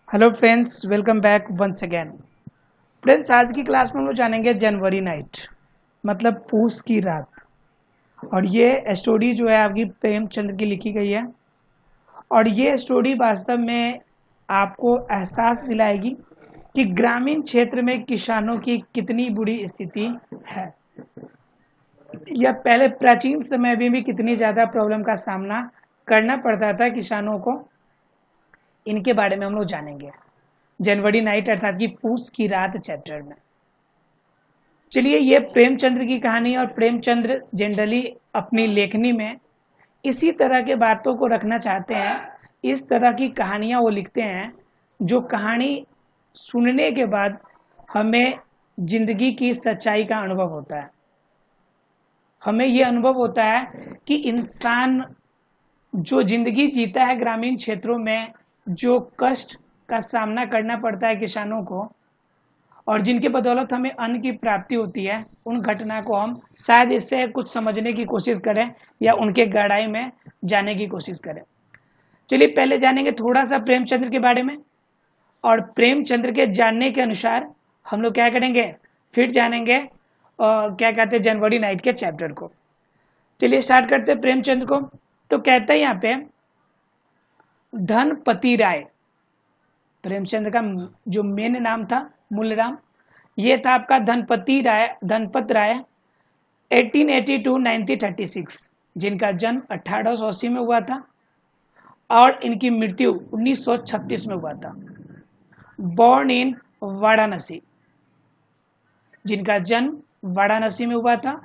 Hello friends, welcome back once again. Friends, आज की class में हम लोग जानेंगे जनवरी नाइट मतलब पूस की रात। और ये स्टोरी जो है आपकी प्रेमचंद्र की लिखी गई है। और ये स्टोरी वास्तव में आपको एहसास दिलाएगी कि ग्रामीण क्षेत्र में किसानों की कितनी बुरी स्थिति है, या पहले प्राचीन समय में भी कितनी ज़्यादा प्रॉब्लम का सामना करना पड़ता था किसानों को। इनके बारे में हम लोग जानेंगे जनवरी नाइट अर्थात की पूस की रात चैप्टर में। चलिए, ये प्रेमचंद्र की कहानी, और प्रेमचंद्र जनरली अपनी लेखनी में इसी तरह के बातों को रखना चाहते हैं। इस तरह की कहानियां वो लिखते हैं जो कहानी सुनने के बाद हमें जिंदगी की सच्चाई का अनुभव होता है। हमें ये अनुभव होता है कि इंसान जो जिंदगी जीता है ग्रामीण क्षेत्रों में, जो कष्ट का सामना करना पड़ता है किसानों को, और जिनके बदौलत हमें अन्न की प्राप्ति होती है, उन घटना को हम शायद इससे कुछ समझने की कोशिश करें या उनके गहराई में जाने की कोशिश करें। चलिए, पहले जानेंगे थोड़ा सा प्रेमचंद्र के बारे में, और प्रेमचंद्र के जानने के अनुसार हम लोग क्या करेंगे, फिर जानेंगे और क्या कहते हैं जनवरी नाइट के चैप्टर को। चलिए स्टार्ट करते हैं प्रेमचंद्र को। तो कहते हैं यहाँ पे धनपति राय, प्रेमचंद्र का जो मेन नाम था मूल नाम, ये था आपका धनपत राय 1882-1936, जिनका जन्म 1880 में हुआ था और इनकी मृत्यु 1936 में हुआ था। बॉर्न इन वाराणसी, जिनका जन्म वाराणसी में हुआ था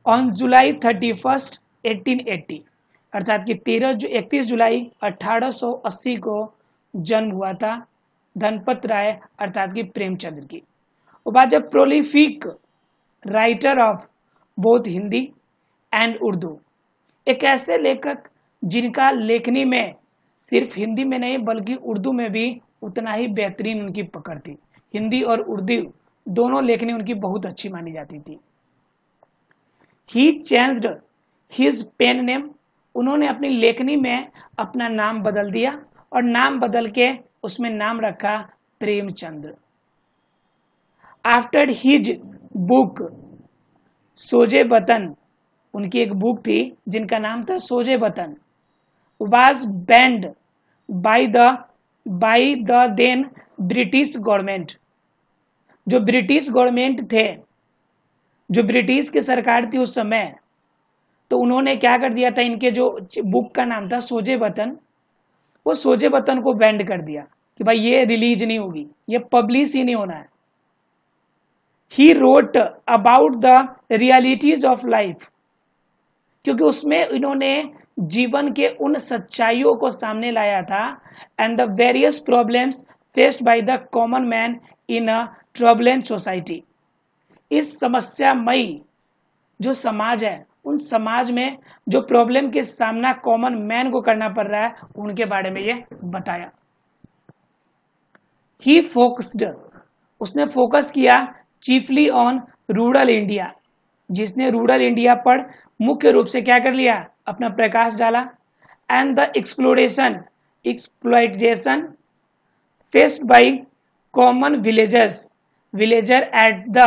ऑन जुलाई 31, 1880, अर्थात कि 31 जुलाई 1880 को जन्म हुआ था धनपत राय अर्थात कि प्रेमचंद्र की। वह जब prolific writer of both Hindi and Urdu, एक ऐसे लेखक जिनका लेखनी में सिर्फ हिंदी में नहीं बल्कि उर्दू में भी उतना ही बेहतरीन उनकी पकड़ थी। हिंदी और उर्दू दोनों लेखनी उनकी बहुत अच्छी मानी जाती थी। ही चेंज्ड हिज पेन नेम, उन्होंने अपनी लेखनी में अपना नाम बदल दिया और नाम बदल के उसमें नाम रखा प्रेमचंद्र। आफ्टर हिज बुक सोजे वतन, उनकी एक बुक थी जिनका नाम था Soz-e Watan, was banned by the then British government. जो ब्रिटिश गवर्नमेंट थे, जो ब्रिटिश की सरकार थी उस समय, तो उन्होंने क्या कर दिया था, इनके जो बुक का नाम था सोजे वतन, वो सोजे वतन को बैंड कर दिया कि भाई ये रिलीज नहीं होगी, ये पब्लिश ही नहीं होना है। He wrote about the realities of life, क्योंकि उसमें इन्होंने जीवन के उन सच्चाइयों को सामने लाया था। And the various problems faced by the common man in a turbulent society, इस समस्यामयी जो समाज है, उन समाज में जो प्रॉब्लम के सामना कॉमन मैन को करना पड़ रहा है, उनके बारे में ये बताया। ही फोकस्ड, उसने फोकस किया चीफली ऑन रूरल इंडिया, जिसने रूरल इंडिया पर मुख्य रूप से क्या कर लिया, अपना प्रकाश डाला। And the exploitation faced by common villager at the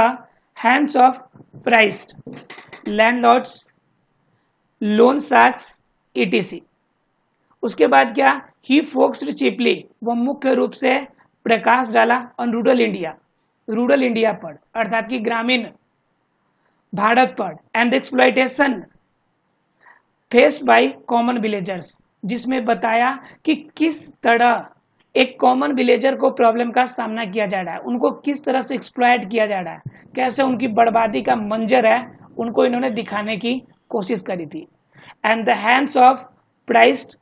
hands of priced landlords, loan sharks etc। उसके बाद क्या, ही फोकस्ड चीफली, वह मुख्य रूप से प्रकाश डाला ऑन रूरल इंडिया पर अर्थात कि ग्रामीण भारत पर। And exploitation faced by common villagers, जिसमें बताया कि किस तरह एक कॉमन विलेजर को प्रॉब्लम का सामना किया जा रहा है, उनको किस तरह से एक्सप्लॉइट किया जा रहा है, कैसे उनकी बर्बादी का मंजर है, उनको इन्होंने दिखाने की कोशिश करी थी। And the hands of priced,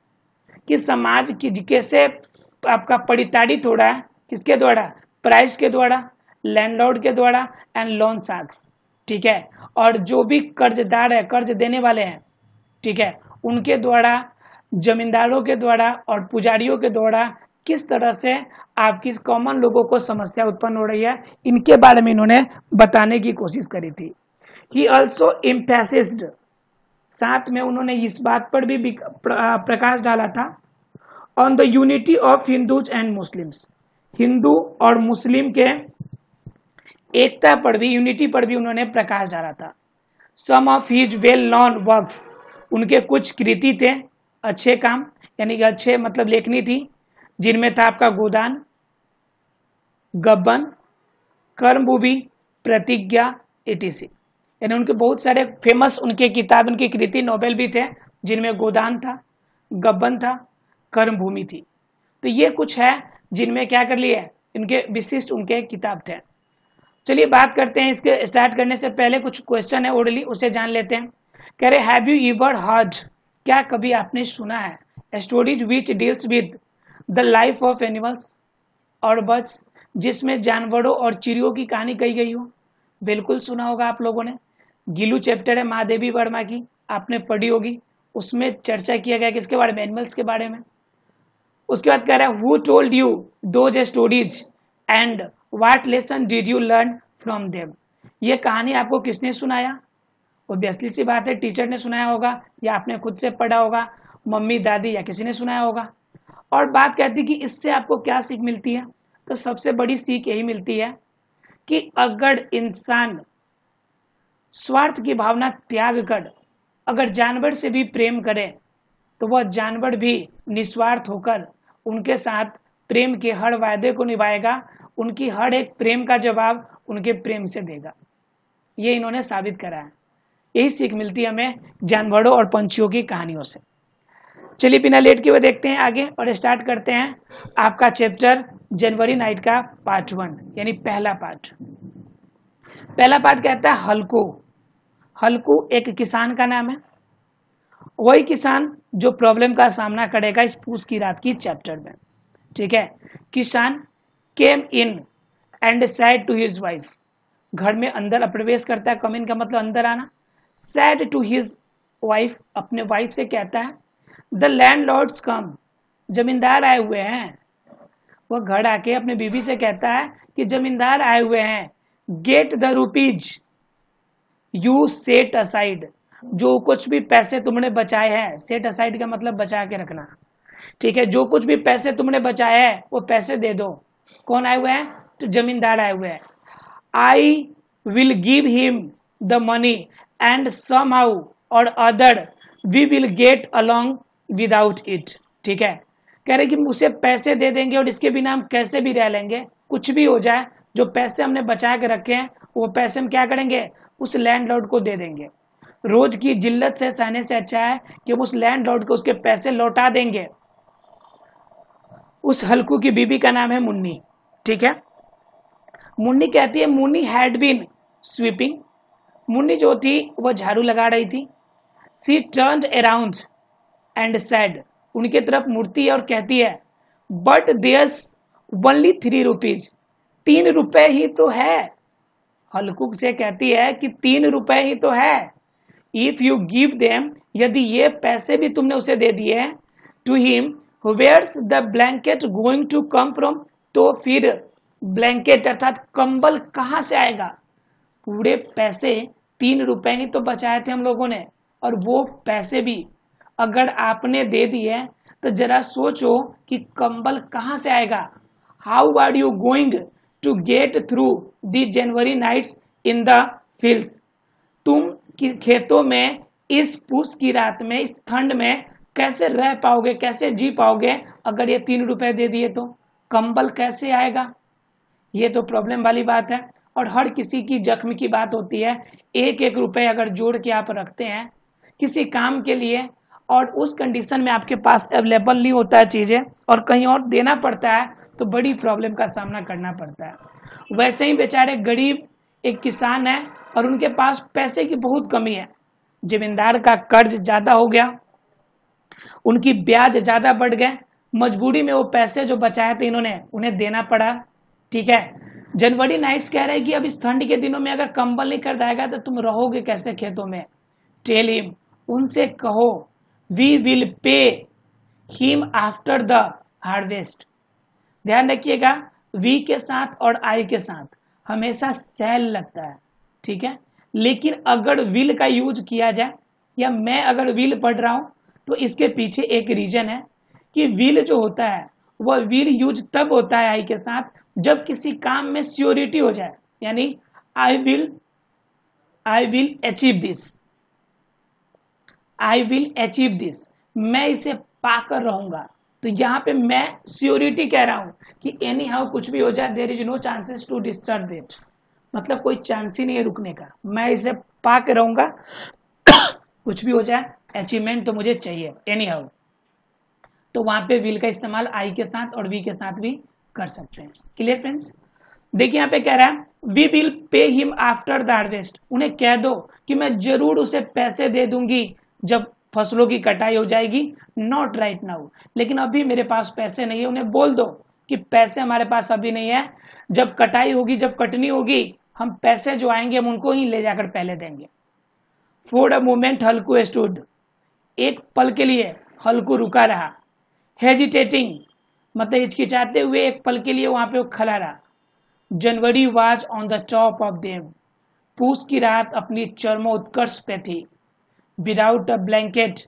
कि समाज की कैसे आपका परिताड़ित हो रहा है, किसके द्वारा, प्राइस के द्वारा, लैंडलॉर्ड के द्वारा, एंड लोन शार्क्स, ठीक है, और जो भी कर्जदार है, कर्ज देने वाले हैं, ठीक है, उनके द्वारा, जमींदारों के द्वारा और पुजारियों के द्वारा किस तरह से आपकी कॉमन लोगों को समस्या उत्पन्न हो रही है, इनके बारे में इन्होंने बताने की कोशिश करी थी। ही ऑल्सो एम्फेसिस्ड, साथ में उन्होंने इस बात पर भी प्रकाश डाला था on the unity of Hindus and Muslims, Hindu और मुस्लिम के एकता पर भी, यूनिटी पर भी उन्होंने प्रकाश डाला था। Some of his well known works, उनके कुछ कृति थे, अच्छे काम, यानी कि अच्छे मतलब लेखनी थी, जिनमें था आपका गोदान, गबन, कर्मभूमि, प्रतिज्ञा, एटीसी। यानी उनके बहुत सारे फेमस उनके किताब, उनकी कृति, नोवेल भी थे, जिनमें गोदान था, गबन था, कर्मभूमि थी। तो ये कुछ है जिनमें क्या कर लिए, इनके विशिष्ट उनके किताब थे। चलिए बात करते हैं, इसके स्टार्ट करने से पहले कुछ क्वेश्चन है ओरली, उसे जान लेते हैं। कह रहे हैव यू एवर हर्ड, क्या कभी आपने सुना है stories which deals with the life of animals और बर्ड्स, जिसमें जानवरों और चिड़ियों की कहानी कही गई हो। बिल्कुल सुना होगा आप लोगों ने, गिलू चैप्टर है महादेवी वर्मा की, आपने पढ़ी होगी, उसमें चर्चा किया गया किसके बारे में, एनिमल्स के बारे में। उसके बाद कह रहा है who told you those stories and what lesson did you learn from them, ये कहानी आपको किसने सुनाया। ऑब्वियसली सी बात है टीचर ने सुनाया होगा, या आपने खुद से पढ़ा होगा, मम्मी दादी या किसी ने सुनाया होगा। और बात कहती कि इससे आपको क्या सीख मिलती है, तो सबसे बड़ी सीख यही मिलती है कि अगर इंसान स्वार्थ की भावना त्याग कर अगर जानवर से भी प्रेम करे, तो वह जानवर भी निस्वार्थ होकर उनके साथ प्रेम के हर वायदे को निभाएगा, उनकी हर एक प्रेम का जवाब उनके प्रेम से देगा। ये इन्होंने साबित करा है। यही सीख मिलती है हमें जानवरों और पंछियों की कहानियों से। चलिए बिना लेट के हुए देखते हैं आगे और स्टार्ट करते हैं आपका चैप्टर जनवरी नाइट का पार्ट 1, यानी पहला पार्ट। पहला पार्ट कहता है हल्कू। हल्कू एक किसान का नाम है, वही किसान जो प्रॉब्लम का सामना करेगा इस पूस की रात की चैप्टर में। ठीक है, किसान came in and said to his wife, घर में अंदर प्रवेश करता है, कम इन का मतलब अंदर आना। सैड टू हिज वाइफ, अपने वाइफ से कहता है द लैंडलॉर्ड्स कम, जमींदार आए हुए हैं। वह घर आके अपने बीवी से कहता है कि जमींदार आए हुए हैं। Get the rupees you set aside, जो कुछ भी पैसे तुमने बचाए हैं, सेट असाइड का मतलब बचा के रखना। ठीक है, जो कुछ भी पैसे तुमने बचाए हैं वो पैसे दे दो। कौन आए हुए हैं, तो जमींदार आए हुए हैं। I will give him the money and somehow or other we will get along without it. ठीक है, कह रहे कि उसे पैसे दे देंगे और इसके बिना हम कैसे भी रह लेंगे, कुछ भी हो जाए, जो पैसे हमने बचा के रखे हैं वो पैसे हम क्या करेंगे, उस लैंडलॉर्ड को दे देंगे। रोज की जिल्लत से सहने से अच्छा है कि हम उस लैंडलॉर्ड को उसके पैसे लौटा देंगे। उस हल्कू की बीबी का नाम है मुन्नी। ठीक है, मुन्नी कहती है Munni had been sweeping, Munni जो थी वह झाड़ू लगा रही थी। She turned around and said, उनके तरफ मुड़ती है और कहती है बट देयर्स ओनली 3 रुपीज, 3 रुपए ही तो है। हल्कू से कहती है कि 3 रुपए ही तो है। इफ यू गिव देम, यदि ये पैसे भी तुमने उसे दे दिए, to him where's the blanket going to come from, तो फिर ब्लैंकेट अर्थात कंबल कहां से आएगा। पूरे पैसे 3 रुपए ही तो बचाए थे हम लोगों ने, और वो पैसे भी अगर आपने दे दिए तो जरा सोचो कि कंबल कहां से आएगा। How are you going to get through the January nights in the fields, तुम खेतों में इस पूस की रात में, इस ठंड में कैसे रह पाओगे, कैसे जी पाओगे अगर ये 3 रुपए दे दिए तो, कंबल कैसे आएगा। ये तो प्रॉब्लम वाली बात है, और हर किसी की जख्म की बात होती है। 1-1 रुपए अगर जोड़ के आप रखते हैं किसी काम के लिए, और उस कंडीशन में आपके पास अवेलेबल नहीं होता है चीजें और कहीं और देना पड़ता है, तो बड़ी प्रॉब्लम का सामना करना पड़ता है। वैसे ही बेचारे गरीब एक किसान है और उनके पास पैसे की बहुत कमी है, जमींदार का कर्ज ज्यादा हो गया, उनकी ब्याज ज्यादा बढ़ गए, मजबूरी में वो पैसे जो बचाए थे इन्होंने उन्हें देना पड़ा। ठीक है, जनवरी नाइट्स कह रहे हैं कि अब इस ठंड के दिनों में अगर कंबल नहीं कर जाएगा तो तुम रहोगे कैसे खेतों में। टेल हिम, उनसे कहो, we will pay him after the harvest. ध्यान रखिएगा, वी के साथ और आई के साथ हमेशा सेल लगता है। ठीक है, लेकिन अगर विल का यूज किया जाए, या मैं अगर विल पढ़ रहा हूं, तो इसके पीछे एक रीजन है कि विल जो होता है वह विल यूज तब होता है आई के साथ जब किसी काम में श्योरिटी हो जाए, यानी I will achieve this, I will achieve this, मैं इसे पाकर रहूंगा। तो यहाँ पे मैं श्योरिटी कह रहा हूं कि एनी हाउ कुछ भी हो जाए, there is no chances to disturb it, मतलब कोई चांस ही नहीं है रुकने का, मैं इसे पा के रहूंगा कुछ भी हो जाए, अचीवमेंट तो मुझे चाहिए एनी हाउ। तो वहां पे विल का इस्तेमाल आई के साथ और वी के साथ भी कर सकते हैं। Clear friends? देखिए यहाँ पे कह रहा है we will pay him after the harvest, उन्हें कह दो कि मैं जरूर उसे पैसे दे दूंगी जब फसलों की कटाई हो जाएगी, नॉट राइट नाउ, लेकिन अभी मेरे पास पैसे नहीं है। उन्हें बोल दो कि पैसे हमारे पास अभी नहीं है, जब कटाई होगी, जब कटनी होगी, हम पैसे जो आएंगे हम उनको ही ले जाकर पहले देंगे। For a moment Halku stood, एक पल के लिए हल्कू रुका रहा। हेजिटेटिंग मतलब हिचकिचाते हुए एक पल के लिए वहां पे वो खड़ा रहा। January was on the top of them, पूस की रात अपनी चरमोत्कर्ष पे थी। विदाउट अ ब्लैंकेट,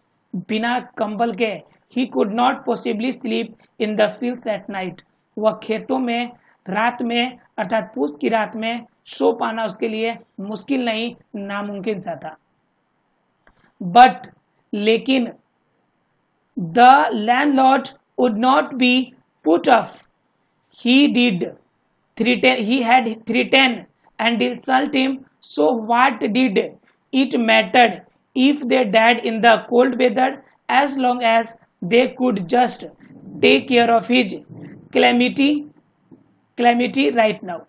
बिना कंबल के, he could not possibly sleep in the fields at night, वह खेतों में रात में अर्थात पूस की रात में सो पाना उसके लिए मुश्किल नहीं, नामुमकिन सा था। बट लेकिन the landlord would not be put off, he had threatened and insult him, so what did it matter if they died in the cold weather, as long as they could just take care of his calamity right now।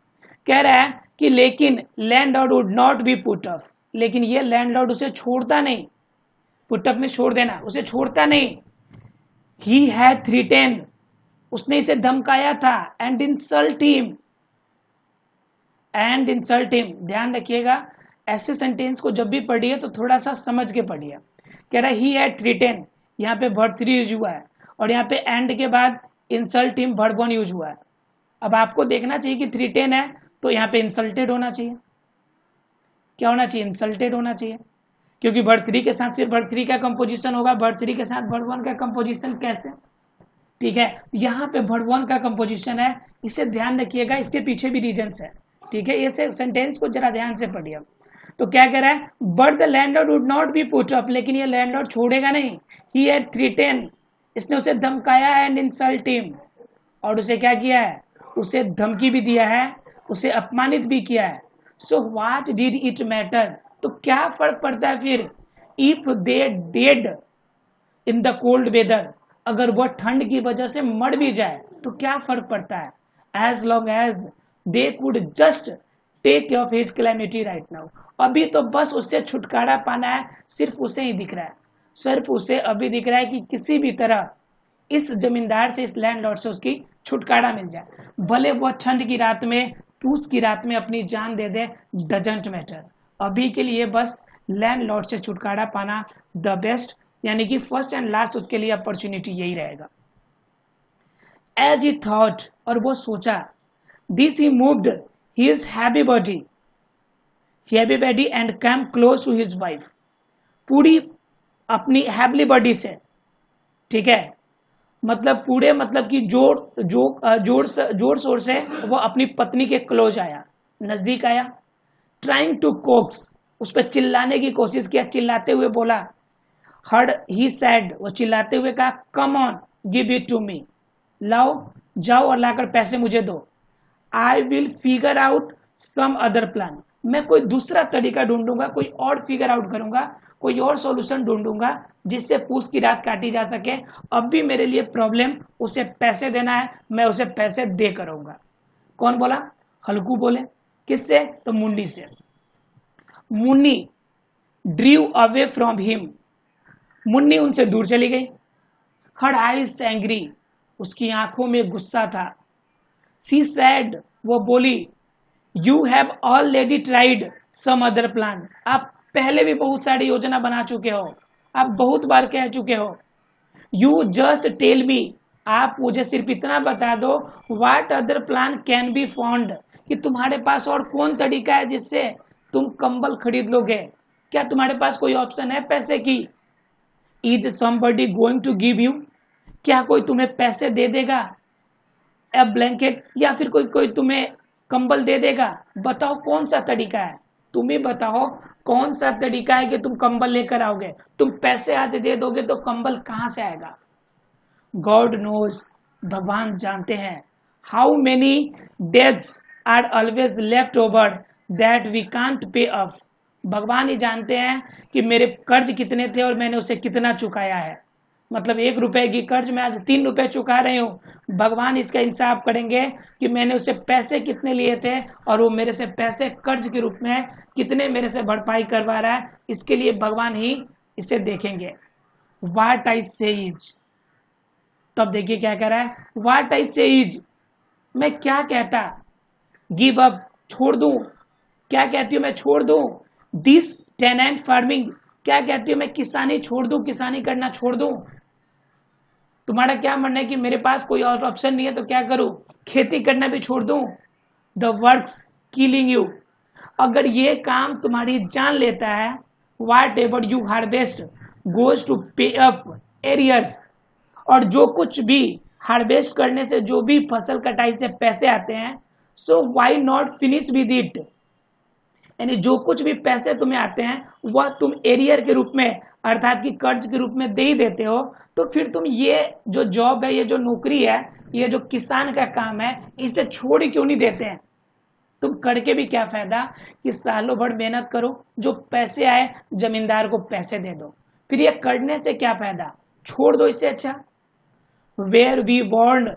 कह रहा है कि लेकिन landlord would not be put off, लेकिन ये landlord उसे छोड़ता नहीं, पुट ऑफ में छोड़ देना, उसे छोड़ता नहीं। ही हैड थ्रीटेन, उसने इसे धमकाया था, एंड इंसल्ट हिम, ध्यान रखिएगा ऐसे सेंटेंस को जब भी पढ़िए तो थोड़ा सा समझ के पढ़िए। कह रहा है ही हैड थ्रीटेन, यहाँ पे वर्ब 3 यूज हुआ है और यहाँ पे एंड के बाद इंसल्ट हिम वर्ब 1 यूज हुआ है। अब आपको देखना चाहिए कि थ्रीटेन है तो यहाँ पे इंसल्टेड होना चाहिए, क्या होना चाहिए, इंसल्टेड होना चाहिए, क्योंकि वर्ब 3 के साथ फिर वर्ब 3 का कंपोजिशन होगा, वर्ब 3 के साथ वर्ब 1 का कंपोजिशन कैसे, ठीक है। यहाँ पे वर्ब 1 का कंपोजिशन है, इसे ध्यान रखिएगा, इसके पीछे भी रीजंस है, ठीक है। इसे सेंटेंस को जरा ध्यान से पढ़िए। तो क्या कह रहा है, but the landlord would not be put up, लेकिन ये लैंडलॉर्ड छोड़ेगा नहीं। ही हैड थ्रीटेन, इसने उसे धमकाया है, एंड इंसल्ट हिम, और उसे क्या किया है, उसे धमकी भी दिया है, उसे अपमानित भी किया है। So what did it matter, तो क्या फर्क पड़ता है फिर, if they dead in the cold weather, अगर वह ठंड की वजह से मर भी जाए तो क्या फर्क पड़ता है, as long as they could just take care of his calamity right now, अभी तो बस उससे छुटकारा पाना है, सिर्फ उसे ही दिख रहा है, सिर्फ उसे अभी दिख रहा है कि किसी भी तरह इस जमींदार से, इस लैंडलॉर्ड से उसकी छुटकारा मिल जाए, भले वह ठंड की रात में, पूस की रात में अपनी जान दे दे, डजंट मैटर, अभी के लिए बस लैंडलॉर्ड से छुटकारा पाना द बेस्ट, यानी कि फर्स्ट एंड लास्ट उसके लिए अपॉर्चुनिटी यही रहेगा। एज ही थॉट, और वो सोचा, this he moved his heavy body and come close to his wife, पूरी अपनी हैवली बॉडी से, ठीक है, मतलब पूरे मतलब कि जोर शोर से वो अपनी पत्नी के क्लोज आया, नजदीक आया। ट्राइंग टू कोक्स, उस पर चिल्लाने की कोशिश किया, चिल्लाते हुए बोला, हर्ड ही सैड, वो चिल्लाते हुए कहा, come on give it to me, लाओ जाओ और लाकर पैसे मुझे दो। I will figure out some other plan, मैं कोई दूसरा तरीका ढूंढूंगा, कोई और फिगर आउट करूंगा, कोई और सॉल्यूशन ढूंढूंगा जिससे पूस की रात काटी जा सके। अब भी मेरे लिए प्रॉब्लम उसे पैसे देना है, मैं उसे पैसे दे करूंगा। कौन बोला, हल्कू बोले, किससे, तो मुन्नी से। Munni ड्रीव away from him, Munni उनसे दूर चली गई। हर आइज एंग्री, उसकी आंखों में गुस्सा था। सी सैड, वो बोली, you have already tried some other plan, आप पहले भी बहुत सारी योजना बना चुके हो, आप बहुत बार कह चुके हो। यू जस्ट टेल मी, आप मुझे सिर्फ इतना बता दो, what other plan can be found, कि तुम्हारे पास और कौन तरीका है जिससे तुम कंबल खरीद लोगे, क्या तुम्हारे पास कोई ऑप्शन है पैसे की। Is somebody going to give you, क्या कोई तुम्हें पैसे दे देगा। ए ब्लैंकेट, या फिर कोई कोई तुम्हें कंबल दे देगा? बताओ कौन सा तरीका है, तुम ही बताओ कौन सा तरीका है कि तुम कंबल लेकर आओगे? तुम पैसे आज दे दोगे तो कंबल कहां से आएगा? गॉड नोज, भगवान जानते हैं, how many debts are always left over that we can't pay up. भगवान ही जानते हैं कि मेरे कर्ज कितने थे और मैंने उसे कितना चुकाया है। मतलब 1 रुपए की कर्ज मैं आज 3 रुपए चुका रही हूँ। भगवान इसका इंसाफ करेंगे कि मैंने उससे पैसे कितने लिए थे और वो मेरे से पैसे कर्ज के रूप में कितने मेरे से भरपाई करवा रहा है, इसके लिए भगवान ही इसे देखेंगे। वाट आई सेज, तब देखिए क्या कह रहा है, वाट आई सेज, मैं क्या कहता, गिव अप, छोड़ दूं, क्या कहती हूँ मैं छोड़ दूं, दिस टेनेंट फार्मिंग, क्या कहती हूँ मैं किसानी छोड़ दूं, किसानी करना छोड़ दूं। तुम्हारा क्या मानना है कि मेरे पास कोई और ऑप्शन नहीं है तो क्या करूं, खेती करना भी छोड़ दूं? द वर्क्स किलिंग यू, अगर ये काम तुम्हारी जान लेता है, whatever you harvest goes to pay up arrears, और जो कुछ भी हार्वेस्ट करने से जो भी फसल कटाई से पैसे आते हैं, so why not finish with it, यानी जो कुछ भी पैसे तुम्हें आते हैं वह तुम एरियर के रूप में अर्थात कि कर्ज के रूप में दे ही देते हो, तो फिर तुम ये जो जॉब है, ये जो नौकरी है, ये जो किसान का काम है, इसे छोड़ ही क्यों नहीं देते हैं? तुम करके भी क्या फायदा कि सालों भर मेहनत करो, जो पैसे आए जमींदार को पैसे दे दो, फिर ये करने से क्या फायदा, छोड़ दो इससे अच्छा। Were we born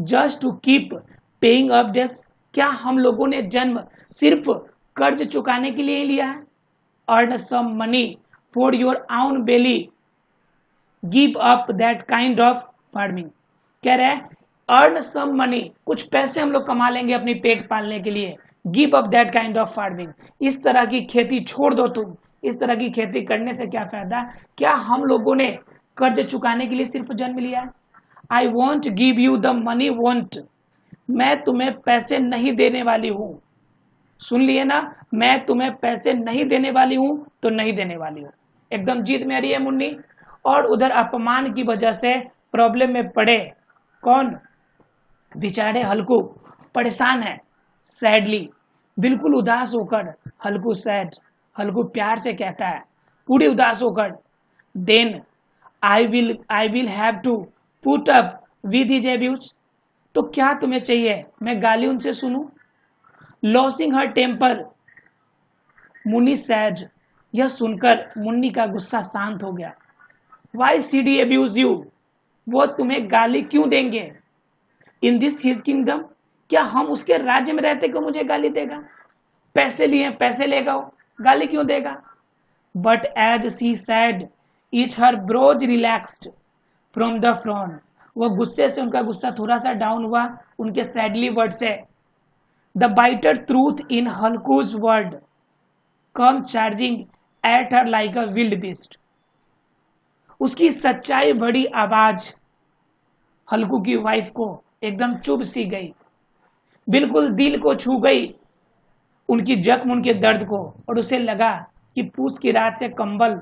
just to keep paying up debts, क्या हम लोगों ने जन्म सिर्फ कर्ज चुकाने के लिए ही लिया है? Earn some money for your own belly, give up that kind of farming, कह रहे हैं अर्न सम मनी, कुछ पैसे हम लोग कमा लेंगे अपनी पेट पालने के लिए, give up that kind of farming, इस तरह की खेती छोड़ दो तुम, इस तरह की खेती करने से क्या फायदा? क्या हम लोगों ने कर्ज चुकाने के लिए सिर्फ जन्म लिया है? I want give you the money want, मैं तुम्हें पैसे नहीं देने वाली हूं, सुन लिए ना, मैं तुम्हें पैसे नहीं देने वाली हूं तो नहीं देने वाली हूं। एकदम जीत में आ रही है मुन्नी, और उधर अपमान की वजह से प्रॉब्लम में पड़े कौन, बेचारे हल्कू परेशान है, सैडली, बिल्कुल उदास होकर, हल्कू सैड, हल्कू प्यार से कहता है पूरी उदास होकर, then I will have to put up with his abuse, तो क्या तुम्हें चाहिए मैं गाली उनसे सुनूं? Losing her temper, Munni said, यह सुनकर मुन्नी का गुस्सा शांत हो गया। Why she d abuse you, वो तुम्हें गाली क्यों देंगे? इन दिस हिज किंगडम, क्या हम उसके राज्य में रहते को मुझे गाली देगा? पैसे लिए पैसे लेगा, गाली क्यों देगा? But as she said each her brows relaxed from the frown, वह गुस्से से, उनका गुस्सा थोड़ा सा डाउन हुआ उनके सैडली वर्ड से। The bitter truth in Halku's word came charging at her like a wild beast, उसकी सच्चाई भरी आवाज हल्कू की वाइफ को एकदम चुभ सी गई, बिल्कुल दिल को छू गई उनकी जख्म, उनके दर्द को, और उसे लगा कि पूस की रात से कंबल,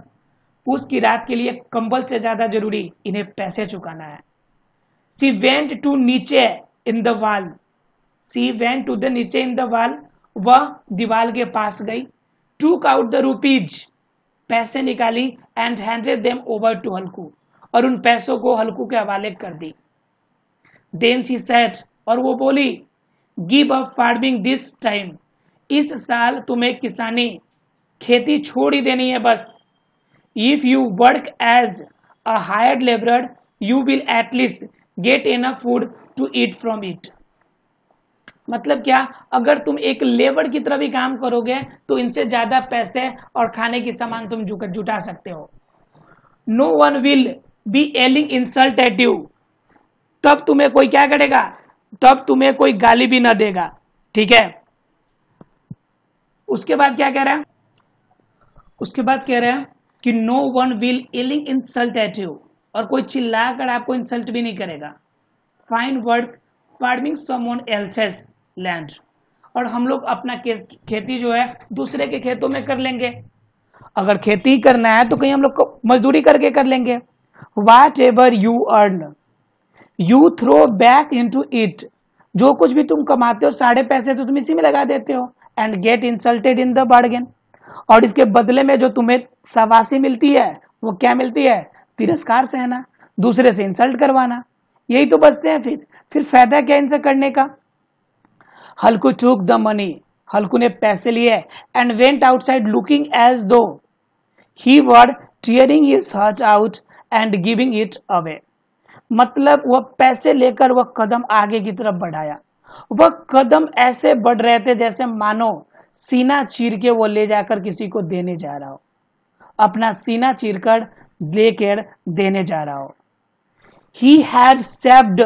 पूस की रात के लिए कंबल से ज्यादा जरूरी इन्हें पैसे चुकाना है। सी went to niche in the wall, she went to the niche in the wall, वह दीवार के पास गई, टूक आउट द रुपीज, पैसे निकाली, and handed them over to Halku, और उन पैसों को हल्कू के हवाले कर दी। देन सी सेड, और वो बोली, give up farming this time, इस साल तुम्हें किसानी खेती छोड़ ही देनी है बस। If you work as a hired labourer you will at least get enough food to eat from it, मतलब क्या, अगर तुम एक लेबर की तरह भी काम करोगे तो इनसे ज्यादा पैसे और खाने की सामान तुम जुटा सकते हो। No one will be hurling insult at you, तब तुम्हें कोई क्या करेगा, तब तुम्हें कोई गाली भी ना देगा, ठीक है। उसके बाद क्या कह रहा है, उसके बाद कह रहे हैं कि no one will hurling insult at you, और कोई चिल्लाकर आपको इंसल्ट भी नहीं करेगा। Find work farming someone else's land, और हम लोग अपना खेती जो है दूसरे के खेतों में कर लेंगे, अगर खेती ही करना है तो कहीं हम लोग को मजदूरी करके कर लेंगे। Whatever you earn you throw back into it, जो कुछ भी तुम कमाते हो सारे पैसे तो तुम इसी में लगा देते हो, and get insulted in the bargain, और इसके बदले में जो तुम्हें शाबाशी मिलती है वो क्या मिलती है? तिरस्कार सहना, दूसरे से इंसल्ट करवाना, यही तो बचते हैं। फिर फायदा क्या इनसे करने का? हल्कू टूक द मनी, हल्कू ने पैसे लिए and went outside looking as though he were tearing his heart out and giving it away. मतलब वह पैसे लेकर वह कदम आगे की तरफ बढ़ाया, वह कदम ऐसे बढ़ रहे थे जैसे मानो सीना चीर के वो ले जाकर किसी को देने जा रहा हो, अपना सीना चीरकर लेकर देने जा रहा हो। He had saved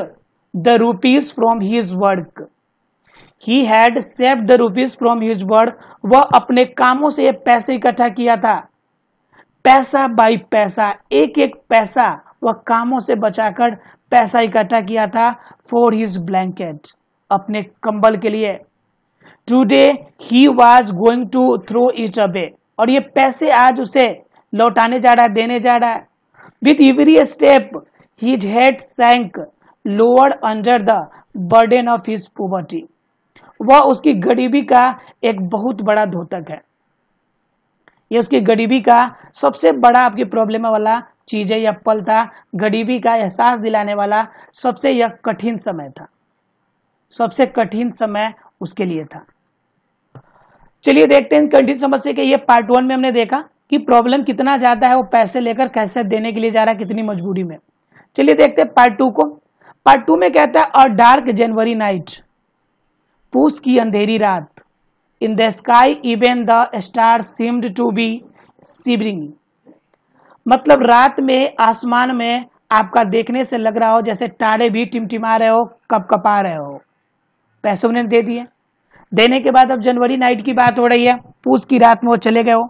the rupees from his work. He had saved the rupees from his work. वह अपने कामों से ये पैसे इकट्ठा किया था, पैसा बाई पैसा, एक एक पैसा वह कामों से बचाकर पैसा इकट्ठा किया था। For his blanket, अपने कंबल के लिए। Today he was going to throw it away, और ये पैसे आज उसे लौटाने जा रहा है, देने जा रहा है। With every step his head sank lower under the burden of his poverty. वह उसकी गरीबी का एक बहुत बड़ा द्योतक है, ये उसकी गरीबी का सबसे बड़ा आपकी प्रॉब्लम वाला चीज है, यह पल था, गरीबी का एहसास दिलाने वाला सबसे यह कठिन समय था, सबसे कठिन समय उसके लिए था। चलिए देखते हैं कठिन समस्या के। ये पार्ट 1 में हमने देखा कि प्रॉब्लम कितना ज्यादा है, वो पैसे लेकर कैसे देने के लिए जा रहा है, कितनी मजबूरी में। चलिए देखते हैं पार्ट 2 को। पार्ट 2 में कहता है अ डार्क जनवरी नाइट, पूस की अंधेरी रात, in the sky even the star seemed to be shivering. मतलब रात में आसमान में आपका देखने से लग रहा हो जैसे तारे भी टिमटिमा रहे हो, कपकपा रहे हो। पैसे उन्हें दे दिए, देने के बाद अब जनवरी नाइट की बात हो रही है, पूस की रात में वो चले गए हो,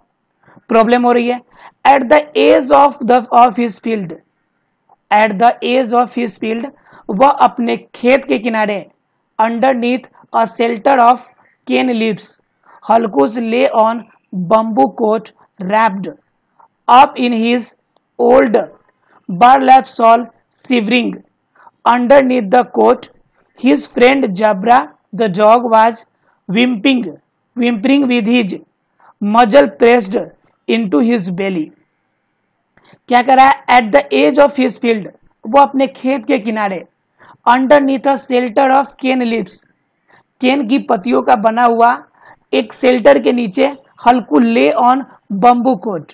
प्रॉब्लम हो रही है। At the edge of his field, at the edge of his field, वह अपने खेत के किनारे, underneath a shelter of cane leaves, Halku's lay on bamboo cot wrapped up in his old burlap shawl, shivering underneath the coat. His friend Jabra the dog was whimpering with his muzzle pressed into his belly. क्या कर रहा है? At the edge of his field, वो अपने खेत के किनारे, underneath a shelter of cane leaves, cane की पत्तियों का बना हुआ एक शेल्टर के नीचे, हल्कू ले ऑन बम्बू कोट,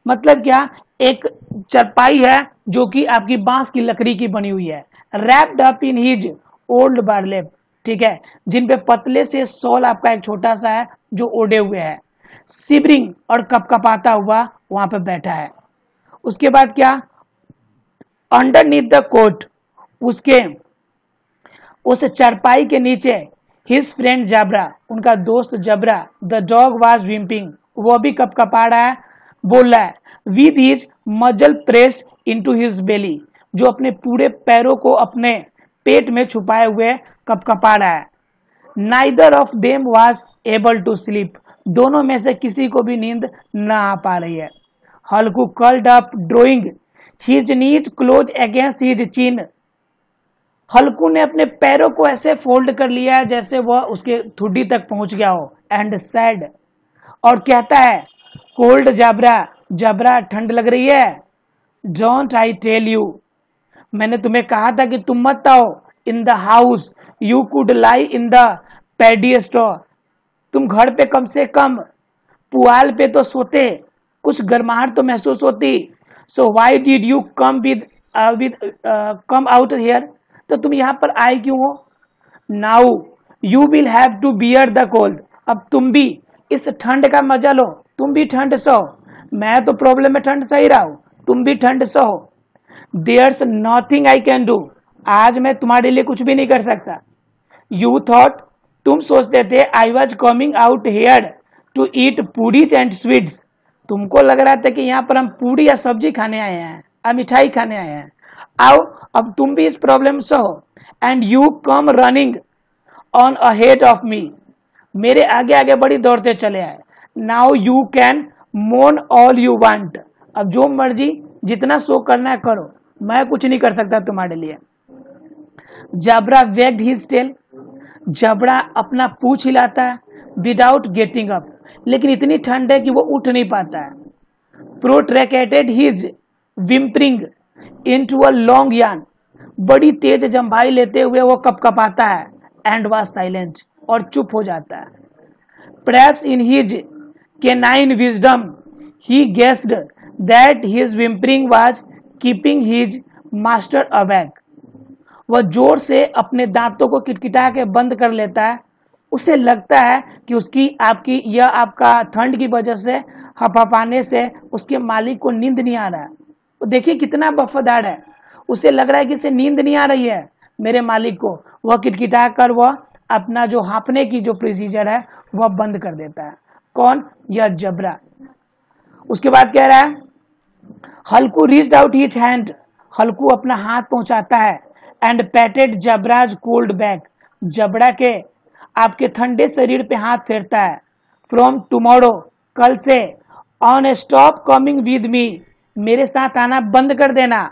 मतलब क्या, एक चरपाई है जो कि आपकी बांस की लकड़ी की बनी हुई है, wrapped up in his old burlap, ठीक है, जिन पे पतले से सॉल आपका एक छोटा सा है जो ओढ़े हुए है, शिवरिंग और कपकपाता हुआ वहां पे बैठा है। उसके बाद क्या, अंडरनीथ द कोट, उसके उस चरपाई के नीचे, हिज फ्रेंड जबरा, उनका दोस्त जबरा, द डॉग वाज विम्पिंग, वो भी कपकपा रहा है, बोल रहा है, विद हिज मजल प्रेस्ड इनटू हिज बेली, जो अपने पूरे पैरों को अपने पेट में छुपाए हुए कपकपा रहा है। Neither of them was able to sleep, दोनों में से किसी को भी नींद ना आ पा रही है। Halku curled up drawing his knees close against his chin, Halku ने अपने पैरों को ऐसे फोल्ड कर लिया है जैसे वह उसके ठुड्डी तक पहुंच गया हो, एंड सैड, और कहता है, कोल्ड जबरा, जबरा ठंड लग रही है, डोंट आई टेल यू, मैंने तुम्हें कहा था कि तुम मत आओ, in the house you could lie in the paddy store, तुम घर पे कम से कम पुआल पे तो सोते, कुछ गर्माहट तो महसूस होती, so why did you come come out here, तो तुम यहाँ पर आए क्यों हो। Now you will have to bear the cold, अब तुम भी इस ठंड का मजा लो, तुम भी ठंड सहो, मैं तो प्रॉब्लम में ठंड सही रहा हूं, तुम भी ठंड सहो। There's nothing I can do, आज मैं तुम्हारे लिए कुछ भी नहीं कर सकता। यू थॉट, तुम सोचते थे, I was coming out here to eat puris and sweets, तुमको लग रहा था कि यहाँ पर हम पूरी या सब्जी खाने आए हैं, मिठाई खाने आए हैं, आओ अब तुम भी इस प्रॉब्लम से हो, and you come running on ahead of me, मेरे आगे आगे बड़ी दौड़ते चले आए। नाउ यू कैन मोन ऑल यू वांट, अब जो मर्जी जितना शो करना है करो, मैं कुछ नहीं कर सकता तुम्हारे लिए। जबरा वेग्ड हिज टेल, जबड़ा अपना पूंछ हिलाता है, विदाउट गेटिंग अप, लेकिन इतनी ठंड है कि वो उठ नहीं पाता है। प्रोट्रैकेटेड हिज विम्परिंग इनटू अ लॉन्ग यान, बड़ी तेज जंभाई लेते हुए वो कपकपाता है। एंड वाज साइलेंट, और चुप हो जाता है। Perhaps in his canine wisdom, he guessed that his whimpering was keeping his master awake. वह जोर से अपने दांतों को किटकिटा के बंद कर लेता है। उसे लगता है कि उसकी आपका ठंड की वजह से हफहफाने से उसके मालिक को नींद नहीं आ रहा है। तो देखिए कितना वफादार है, उसे लग रहा है कि इसे नींद नहीं आ रही है मेरे मालिक को। वह किटकिटा कर वह अपना जो हाँफने की जो प्रोसीजर है वह बंद कर देता है। कौन? यह जबरा। उसके बाद कह रहा है हल्कू रीच्ड आउट हिज हैंड, हल्कू अपना हाथ पहुंचाता है। एंड पैटेड जबराज कोल्ड बैक, जबड़ा के आपके ठंडे शरीर पे हाथ फेरता है। फ्रॉम टुमारो, कल से, on stop coming with me, मेरे साथ आना बंद कर देना,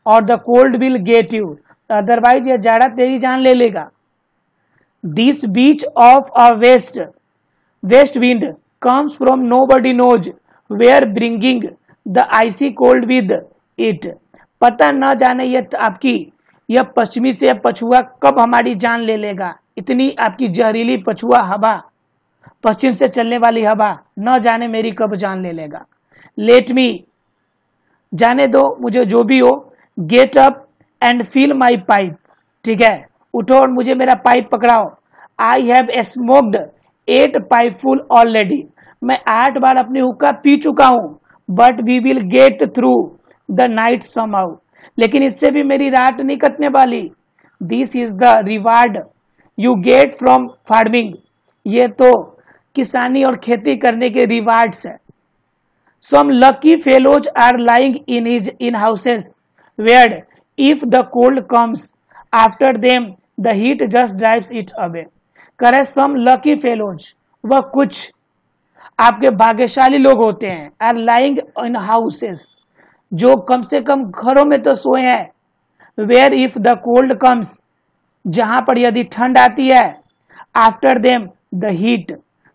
और the cold will get you, otherwise यह जाड़ा तेरी जान ले लेगा। This bitch of a west wind comes from nobody knows where bringing the icy cold with it, पता न जाने यह पश्चिमी से पछुआ कब हमारी जान ले लेगा। इतनी आपकी जहरीली पछुआ हवा, पश्चिम से चलने वाली हवा न जाने मेरी कब जान ले लेगा। लेट मी, जाने दो मुझे जो भी हो। Get up and fill my pipe, ठीक है, उठो और मुझे मेरा पाइप पकड़ाओ। I have smoked 8 pipeful already, मैं 8 बार अपनी हुक्का पी चुका हूं। But we will get through the night somehow, लेकिन इससे भी मेरी रात नहीं कटने वाली। This is the reward you get from farming, ये तो किसानी और खेती करने के रिवार्ड्स है। Some lucky fellows are lying in houses where if the cold comes after them the heat just drives it away. करे सम लकी फेलोज, वह कुछ आपके भाग्यशाली लोग होते हैं। आर लाइंग इन हाउसेस, जो कम से कम घरों में तो सोए हैं। Where if the cold comes, जहां पर यदि ठंड आती है। आफ्टर देम द हीट,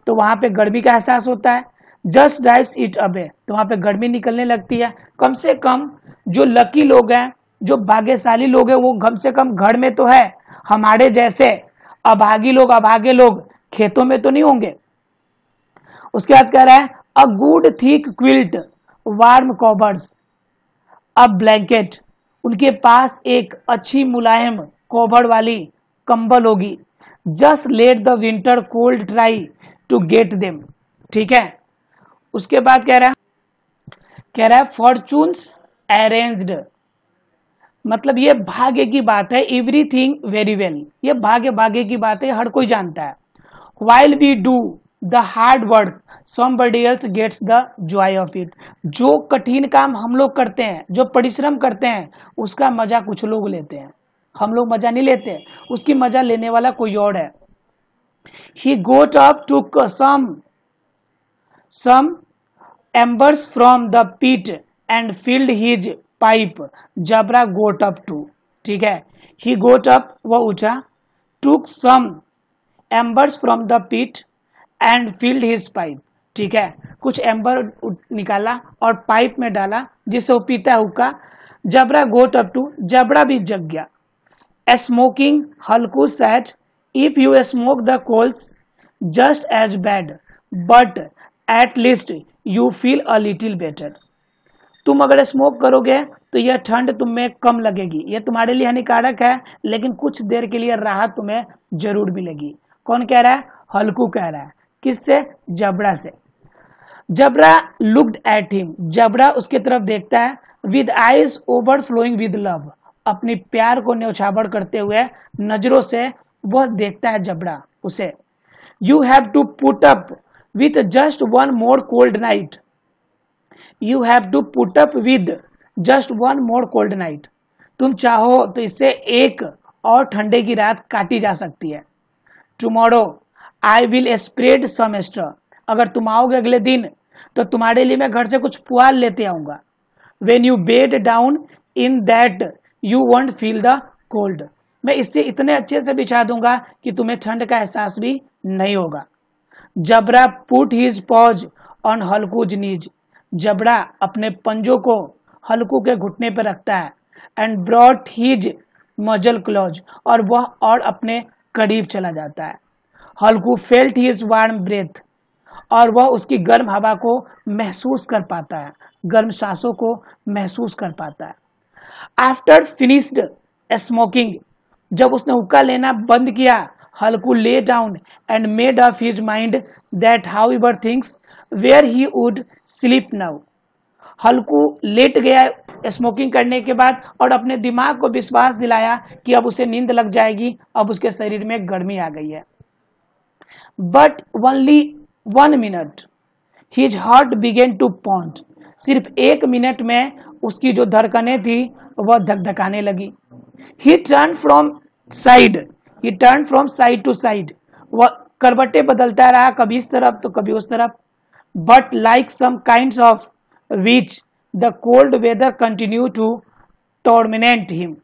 तो वहां पे गर्मी का एहसास होता है। जस्ट ड्राइव्स इट अवे, तो वहां पे गर्मी निकलने लगती है। कम से कम जो लकी लोग हैं, जो भाग्यशाली लोग हैं, वो कम से कम घर में तो है। हमारे जैसे अभागे लोग खेतों में तो नहीं होंगे। उसके बाद कह रहा है a good thick quilt warm covers a blanket, उनके पास एक अच्छी मुलायम कोभर वाली कंबल होगी। Just let the winter cold try to get them, ठीक है। उसके बाद कह रहा है फॉर्चून्स अरेंज्ड, मतलब ये भाग्य की बात है। एवरीथिंग वेरी वेल, ये भाग्य की बात है, हर कोई जानता है। While we do the hard work somebody else gets the joy of it, जो कठिन काम हम लोग करते हैं, जो परिश्रम करते हैं, उसका मजा कुछ लोग लेते हैं। हम लोग मजा नहीं लेते, उसकी मजा लेने वाला कोई और है। He got up, took some embers from the pit and filled his pipe. Jabra got up to, ठीक है। He got up, वह उठा। took some embers from the pit and filled his pipe, ठीक है। कुछ एम्बर निकाला और pipe में डाला जिससे वो पीता है हुक्का। जबरा गोट अप टू, जबड़ा भी जग गया। Smoking Halku said if you smoke the cold's just as bad but at least you feel a little better, तुम अगर स्मोक करोगे तो यह ठंड तुम्हें कम लगेगी, यह तुम्हारे लिए हानिकारक है, लेकिन कुछ देर के लिए राहत तुम्हें जरूर मिलेगी। कौन कह रहा है? हल्कू कह रहा है। किससे? जबड़ा से। जबरा लुक्ड एट हिम, जबड़ा उसके तरफ देखता है। With eyes overflowing with love, अपनी प्यार को न्यौछावर करते हुए नजरों से वह देखता है जबड़ा उसे। You have to put up with just one more cold night, you have to put up with just one more cold night, तुम चाहो तो इससे एक और ठंडे की रात काटी जा सकती है। Tomorrow I will spread some straw, अगर तुम आओगे अगले दिन तो तुम्हारे लिए मैं घर से कुछ पुआल लेते आऊंगा। When you bed down in that you want feel the cold, मैं इससे इतने अच्छे से बिछा दूंगा कि तुम्हें ठंड का एहसास भी नहीं होगा। जबरा पुट हिज पॉज ऑन हल्कूज नीज, जबड़ा अपने पंजों को हल्कू के घुटने पर रखता है। एंड ब्रॉट हिज मजल क्लोज, और वह और अपने करीब चला जाता है। हल्कू फेल्ट हिज वार्म ब्रेथ, और वह उसकी गर्म हवा को महसूस कर पाता है, गर्म सांसों को महसूस कर पाता है। आफ्टर फिनिश्ड स्मोकिंग, जब उसने हुक्का लेना बंद किया, Halku lay down and made up his mind that however things were he would sleep now. Halku लेट गया स्मोकिंग करने के बाद और अपने दिमाग को विश्वास दिलाया कि अब उसे नींद लग जाएगी, अब उसके शरीर में गर्मी आ गई है। But only 1 minute his heart began to pound, सिर्फ 1 मिनट में उसकी जो धड़कनें थी वह धकधकाने लगी। He turned from side to side, वह करवटें बदलता रहा, कभी इस तरफ तो कभी उस तरफ। But like some kinds of witch the cold weather continue to torment him,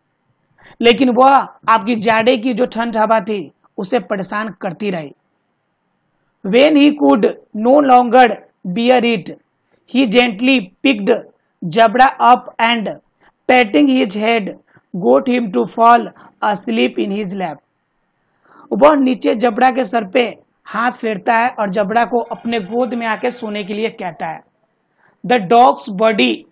लेकिन वह आपकी जाड़े की जो ठंड हवा थी उसे परेशान करती रही। When he could no longer bear it, he gently picked Jabra up and, patting his head, got him to fall asleep in his lap. वह नीचे जबड़ा के सर पे हाथ फेरता है और जबड़ा को अपने गोद में आके सोने के लिए कहता है। The dog's body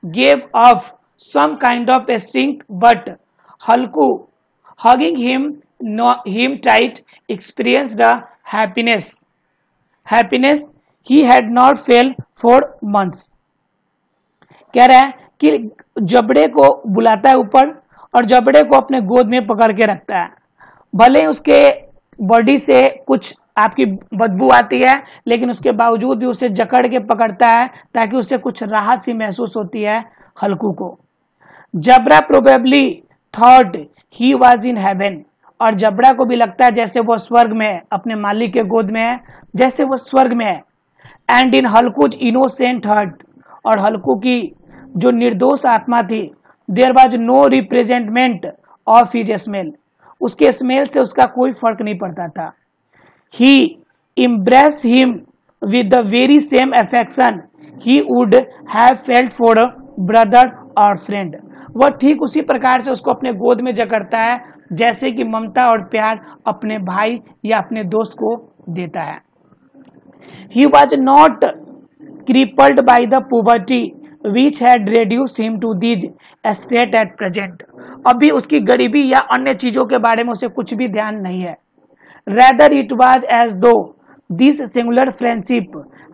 gave off some kind of a stink, but Halku, hugging him tight, experienced a happiness he had not felt for months. कह रहा है कि जबड़े को बुलाता है ऊपर और जबड़े को अपने गोद में पकड़ के रखता है। भले उसके बॉडी से कुछ आपकी बदबू आती है, लेकिन उसके बावजूद भी उसे जकड़ के पकड़ता है ताकि उसे कुछ राहत सी महसूस होती है हल्कू को। जबरा probably thought he was in heaven, और जबड़ा को भी लगता है जैसे वो स्वर्ग में है, अपने मालिक के गोद में है, जैसे वो स्वर्ग में है। एंड इन हल्कूज इनोसेंट हार्ट, और हल्कू की जो निर्दोष आत्मा थी, there was no रिप्रेजेंटमेंट of his smell, उसके स्मेल से उसका कोई फर्क नहीं पड़ता था। ही embrace him with the very same affection he would have felt for a brother और फ्रेंड, वह ठीक उसी प्रकार से उसको अपने गोद में जकड़ता है जैसे कि ममता और प्यार अपने भाई या अपने दोस्त को देता है। He was not crippled by the poverty which had reduced him to this state at present. अभी उसकी गरीबी या अन्य चीजों के बारे में उसे कुछ भी ध्यान नहीं है। Rather it was as though this singular friendship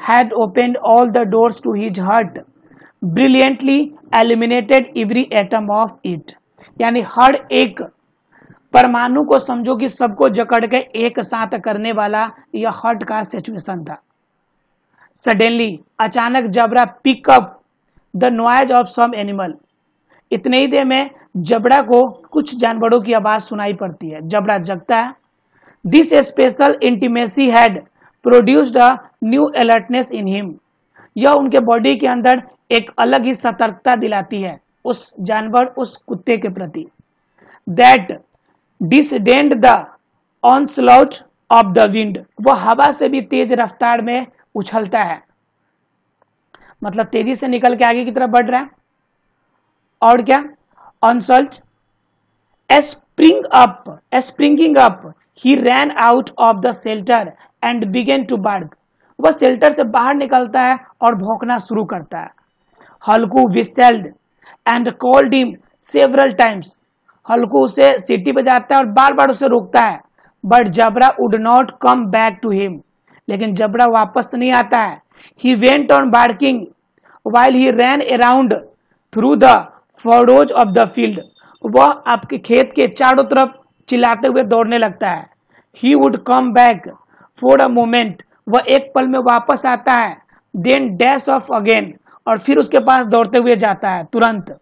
had opened all the doors to his heart, brilliantly eliminated every atom of it. यानी हर एक परमाणु को समझो कि सबको जकड़ के एक साथ करने वाला यह हार्ट का सिचुएशन था। सडनली, अचानक Jabra pick up the noise of some animal, इतने ही देर में जबड़ा को कुछ जानवरों की आवाज सुनाई पड़ती है। जबड़ा जगता है। This special intimacy had produced a new alertness in him, यह उनके बॉडी के अंदर एक अलग ही सतर्कता दिलाती है उस जानवर, उस कुत्ते के प्रति। That disdained the onslaught of the wind, वह हवा से भी तेज रफ्तार में उछलता है, मतलब तेजी से निकल के आगे की तरफ बढ़ रहा है। और क्या, onslaught springing up he ran out of the shelter and began to bark, वह शेल्टर से बाहर निकलता है और भौंकना शुरू करता है। Halku whistled and called him several times, Halku उसे सीटी बजाता है और बार बार उसे रोकता है। But Jabra would not come back to him, लेकिन जबरा वापस नहीं आता है। He went on barking while he ran around through the furrows of the field, वह आपके खेत के चारों तरफ चिल्लाते हुए दौड़ने लगता है। He would come back for a moment, वह एक पल में वापस आता है। देन डैश ऑफ अगेन, और फिर उसके पास दौड़ते हुए जाता है तुरंत।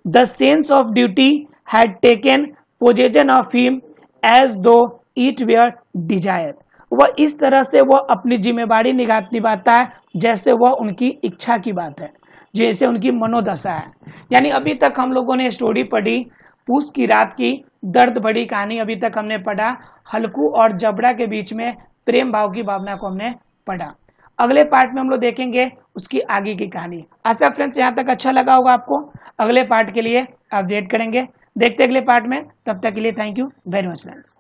The sense of duty had taken possession of him as though it were desire, वह इस तरह से वह अपनी जिम्मेवारी निभाता है जैसे वह उनकी इच्छा की बात है, जैसे उनकी मनोदशा है। यानी अभी तक हम लोगों ने स्टोरी पढ़ी पूस की रात की दर्द भरी कहानी अभी तक हमने पढ़ा। हल्कू और जबड़ा के बीच में प्रेम भाव की भावना को हमने पढ़ा। अगले पार्ट में हम लोग देखेंगे उसकी आगे की कहानी। आशा फ्रेंड्स यहाँ तक अच्छा लगा होगा आपको। अगले पार्ट के लिए आप वेट करेंगे, देखते अगले पार्ट में। तब तक के लिए thank you very much friends.